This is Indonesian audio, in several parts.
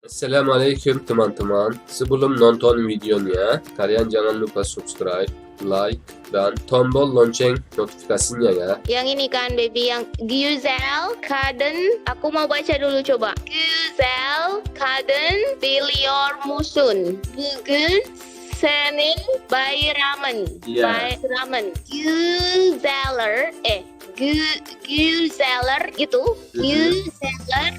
Assalamualaikum teman-teman. Sebelum nonton videonya, kalian jangan lupa subscribe, like, dan tombol lonceng notifikasinya ya. Yang ini kan baby, yang Güzel kadın. Aku mau baca dulu coba. Güzel kadın biliyor musun? Bugün senin bayramın. Iya. Bayramın. Güzeller Güzeller gitu. Güzeller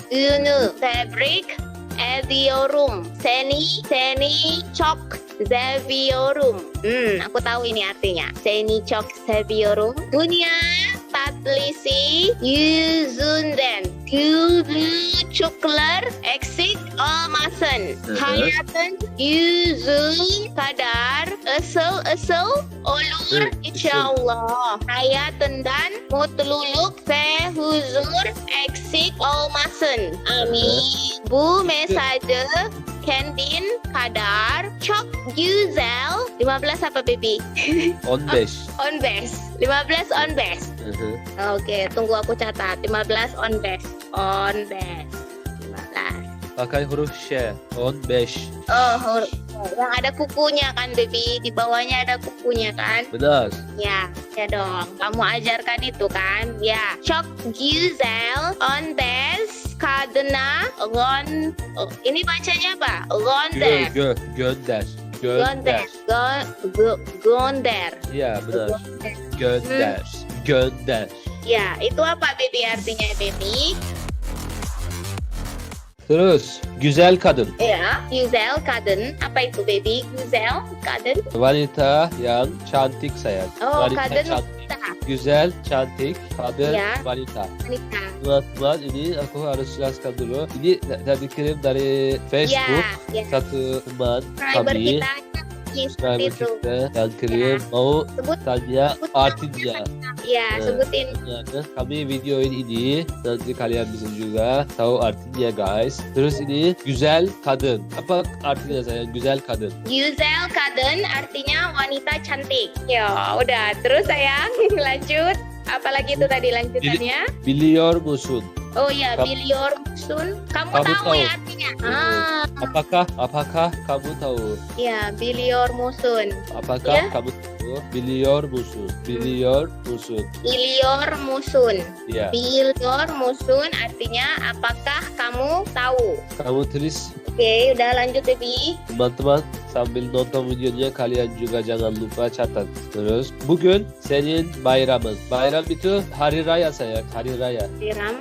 Günü tebrik ediyorum. Seni çok seviyorum. Aku tahu ini artinya. Seni çok seviyorum. Dunia tatlısı yüzünden gülücükler eksik olmasın. Hayatın yüzü kadar ısıl olur inşallah. Hayatından mutluluk ve huzur eksik olmasın. Amin. Bu mesajı kendin kadar çok güzel. 15 apa baby? 15. 15. 15 15. Oke, tunggu aku catat. 15 15. 15. 15. Pakai huruf Ş. 15. Oh, yang ada kukunya kan baby, di bawahnya ada kukunya kan? Benar. Ya dong. Kamu ajarkan itu kan? Ya. Çok güzel 15 kadına ini bacanya apa? Gonder. Gönder. Gonder. Gonder. Iya benar. Gönder. Gönder. Ya, itu apa baby artinya baby? Terus, güzel kadın. Ya, güzel kadın. Apa itu baby? Güzel kadın. Wanita yang cantik sayang. Oh, Wanita kadın cantik. wanita. Güzel, cantik, kadın, Ya. wanita. Wanita. Teman-teman, ini aku harus jelaskan dulu. Ini dikirim dari Facebook. Ya. Satu teman Subscriber kami. kita seperti Subscriber itu. kita yang kirim mau Sebut tanya artinya. ya, sebutin. Nah, kami videoin ini nanti kalian bisa juga tahu artinya guys. Terus ini güzel kadın. Apa artinya sayang? Güzel kadın. Güzel kadın artinya wanita cantik. Ya, udah. Terus sayang, lanjut. Apalagi itu tadi lanjutannya? Biliyor musun? Oh ya, Kamu- biliyor musun? Kamu Kamu tahu tahu. ya artinya? Apakah kamu tahu? Ya, biliyor musun? Apakah Ya. kamu tahu? Biliyor musun? Biliyor musun? Biliyor musun? Ya. Biliyor musun artinya apakah kamu tahu? Kamu tulis. Oke, udah lanjut baby. Teman-teman sambil nonton videonya kalian juga jangan lupa catat. Terus bugün senin bayramın. Bayram itu hari raya sayang, hari raya. Siram.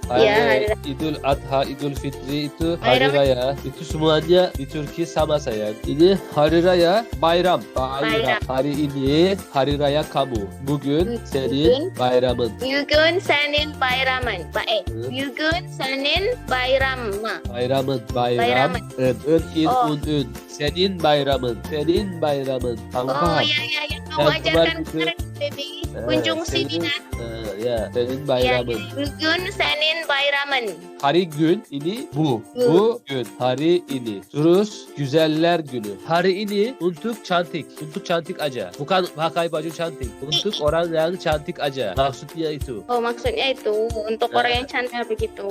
Hari Ya, hari raya. Idul Adha, Idul Fitri itu hari Bayram. raya. Itu semuanya di Turki sama sayang. Ini hari raya bayram. Bayram. Hari ini hari raya kamu. Bugün senin bayramın. Bugün senin bayramın. Bugün senin bayramı. Bayramın, bayram. Bayramın. In, Oh. un. Senin bayramın, senin bayramın. Kamu Oh paham? ya, kamu Yang ajarkan kemarin kemarin baby. Eh, Konjungsi senin- kan? Ya, senin Ya, bayramın. bugün senin bayramın. Hari gün ini bu. Bu gün. Hari ini. Terus güzeller günü. Hari ini untuk cantik. Untuk cantik aja. Bukan pakai baju cantik. Untuk orang yang cantik aja. Maksudnya itu. Oh, maksudnya itu untuk orang yang cantik begitu.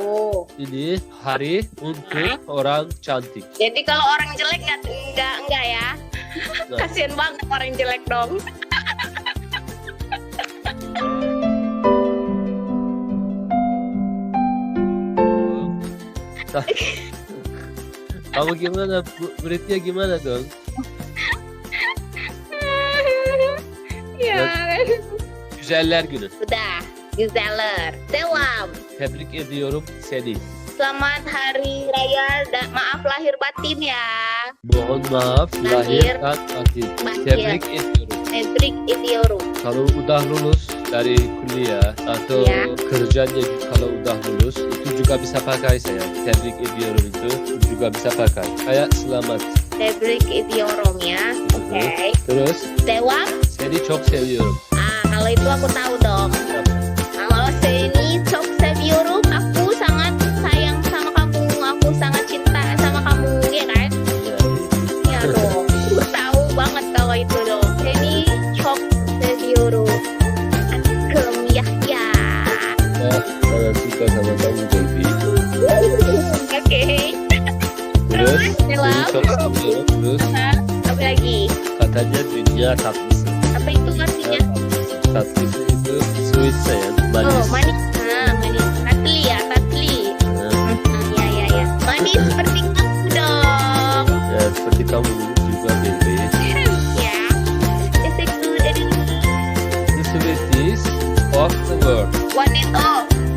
Ini hari untuk orang cantik. Jadi kalau orang jelek enggak ya. Nah. Kasian banget orang jelek dong. Nah, kamu gimana? Muridnya gimana dong? Ya. Güzeller günü. Udah, güzeller. Devam. Tebrik ediyorum seni. Selamat hari raya dan maaf lahir batin ya. Mohon maaf lahir dan batin. Batin. Tebrik ediyorum. Tebrik ediyorum. Kalau udah lulus dari kuliah atau Ya. kerjanya kalau udah lulus itu juga bisa pakai saya. Tebrik ediyorum itu juga bisa pakai. Kayak selamat. Tebrik ediyorum ya. Oke. Terus Devam. seni çok seviyorum. Kalau itu aku tahu dong. Kalau seni çok seviyorum, aku sangat sayang sama kamu. Aku sangat cinta sama kamu, ya kan? Ya dong. Aku tahu banget kalau itu dong. Seni çok seviyorum. Aşkım ya. Ya, saya suka sama kamu baby. Seni Hello. çok seviyorum. Terus Apa lagi? katanya dunia tatlısı. Apa itu artinya? Tatlısı itu sweet sayang, manis. Oh, manis. Manis. Tatli ya, tatli. Nah, Ya, ya, ya. Manis seperti kamu dong. ya, seperti kamu juga baby. Ya. It's a good The sweetest of the world. wanita,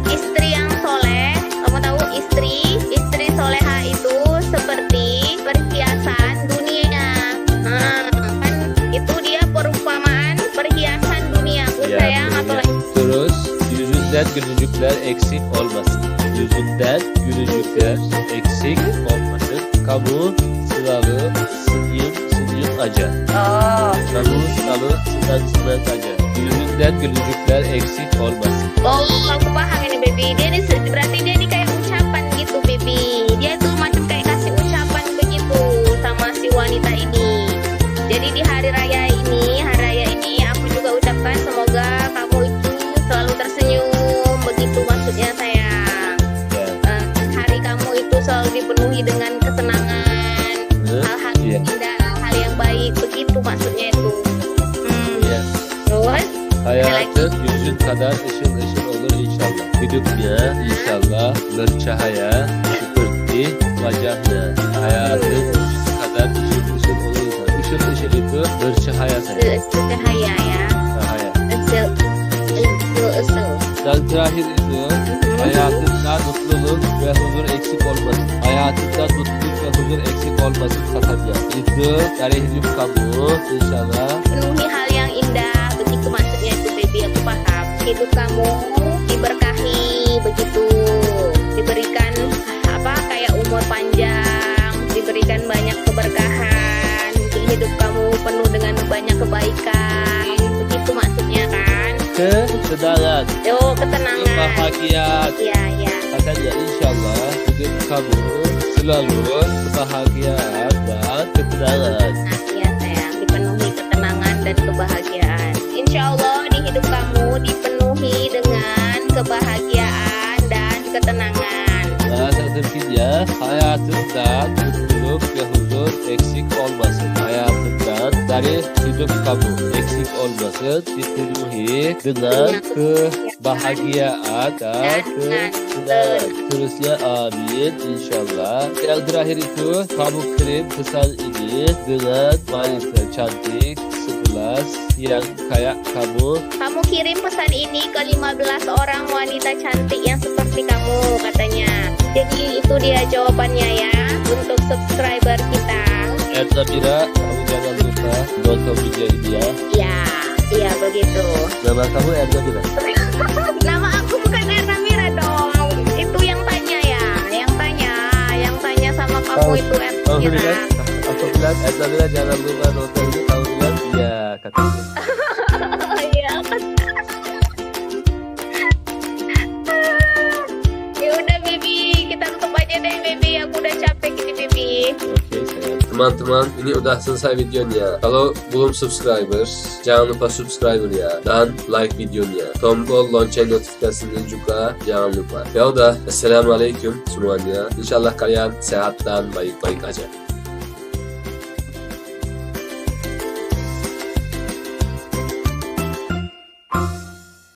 istri yang soleh. Kamu tahu istri soleha itu seperti perhiasan dunia. Kan itu dia perumpamaan perhiasan dunia. Ya, Sayang apa ya. lagi? Terus yüzünden gülücükler eksik olmasın. Yüzünden gülücükler eksik olmasın. Kamu selalu senyum aja. Oh, Kamu selalu senang aja. Yüzünden gülücükler eksik olmasın. oh, aku paham ini baby. Dia nih berarti dia nih kayak ucapan gitu baby. Dia tuh macam kayak kasih ucapan begitu sama si wanita ini. Jadi di hari raya ini aku juga ucapkan semoga kamu itu selalu tersenyum begitu maksudnya sayang. Ya. Hari kamu itu selalu dipenuhi dengan kesenangan, hal-hal Iya. indah, hal yang baik begitu maksudnya itu. Ya. Terus Hayatın yüzün kadar ışıl ışıl olur inşallah. Hidupnya inşallah bercahaya seperti wajahnya. Hayatın yüzün kadar ışıl ışıl olur inşallah. Işıl ışıl itu bercahaya saya. cahaya ya. Cahaya. Esel. Dan terakhir itu hayatından mutluluk ve huzur eksik olmasın. Hayatından mutluluk ve huzur eksik olmasın katanya. Itu dari hidup kamu insyaallah. Penuhi hal yang indah begitu maksudnya itu baby, aku paham. Hidup kamu diberkahi begitu, diberikan kayak umur panjang, diberikan banyak keberkahan, hidup kamu penuh dengan banyak kebaikan begitu maksudnya kan. Kesenangan, Ketenangan. kebahagiaan. Iya, iya. Katanya insyaallah hidup kamu selalu kebahagiaan dan ketenangan. Nah, iya sayang, dipenuhi ketenangan dan kebahagiaan. Insya Allah di hidup kamu dipenuhi dengan kebahagiaan dan ketenangan. Bahasa Türkçe'ye hayatından mutluluk ve huzur eksik olmasın. Hayatından dari hidup kamu eksik olmasın. Dipenuhi dengan kebahagiaan dan ketenangan. Terusnya amin insyaallah. Yang terakhir itu kamu kirim pesan ini dengan wanita cantik 11 yang kayak kamu. Kamu kirim pesan ini ke 15 orang wanita cantik yang seperti kamu katanya. Jadi itu dia jawabannya ya untuk subscriber kita. Zabira, kamu jangan lupa nonton video ini ya. Iya begitu. Nama kamu Zabira. Nama aku bukan Erna Mira dong. Itu yang tanya ya, yang tanya sama kamu itu Erna Kamu Mira. bilang, aku bilang Zabira jangan lupa nonton ini. Kamu bilang iya katanya. Iya. Ya udah baby, kita tutup aja deh baby. Aku udah capek ini baby. Oke sayang. Teman-teman ini udah selesai videonya. Kalau belum subscribers jangan lupa subscriber ya. Dan like videonya. Tombol lonceng notifikasinya juga jangan lupa. Ya udah. Assalamualaikum semuanya. Insyaallah kalian sehat dan baik-baik aja.